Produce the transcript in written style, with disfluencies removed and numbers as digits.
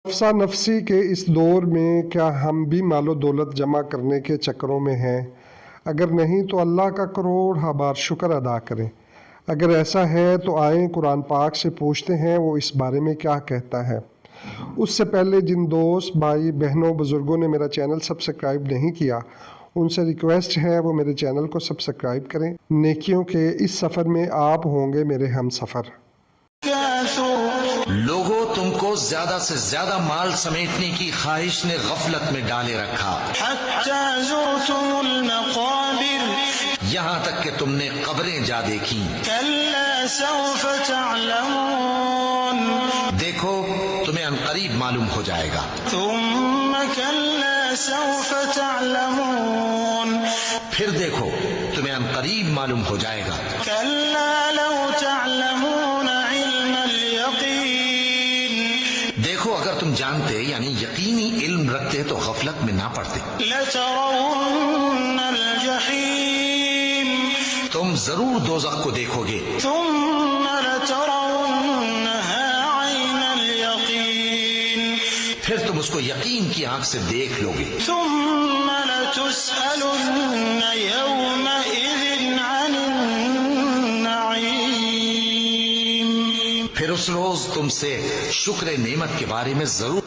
نفسا نفسی کے اس دور میں کیا ہم بھی مال و دولت جمع کرنے کے چکروں میں ہیں؟ اگر نہیں تو اللہ کا کروڑ بار شکر ادا کریں۔ اگر ایسا ہے تو آئیں قرآن پاک سے پوچھتے ہیں وہ اس بارے میں کیا کہتا ہے۔ اس سے پہلے جن دوست بھائی بہنوں بزرگوں نے میرا چینل سبسکرائب نہیں کیا ان سے ریکویسٹ ہے وہ میرے چینل کو سبسکرائب کریں۔ نیکیوں کے اس سفر میں آپ ہوں گے میرے ہم سفر۔ لوگوں تم کو زیادہ سے زیادہ مال سمیٹنے کی خواہش نے غفلت میں ڈالے رکھا، حتی زرتم المقابر، یہاں تک کہ تم نے قبریں جا دیکھی۔ کلا سوف تعلمون، دیکھو تمہیں عنقریب معلوم ہو جائے گا۔ ثم کلا سوف تعلمون، پھر دیکھو تمہیں عنقریب معلوم ہو جائے گا۔ کلا لو تعلمون علم الیقین، دیکھو اگر تم جانتے یعنی یقینی علم رکھتے تو غفلت میں نہ پڑتے۔ لترون الجحیم، تم ضرور دوزخ کو دیکھو گے۔ ثم لترونها عین الیقین، پھر تم اس کو یقین کی آنکھ سے دیکھ لو گے۔ ثم لتسألن یومئذ عن النعیم، پھر اس روز تم سے شکر نعمت کے بارے میں ضرور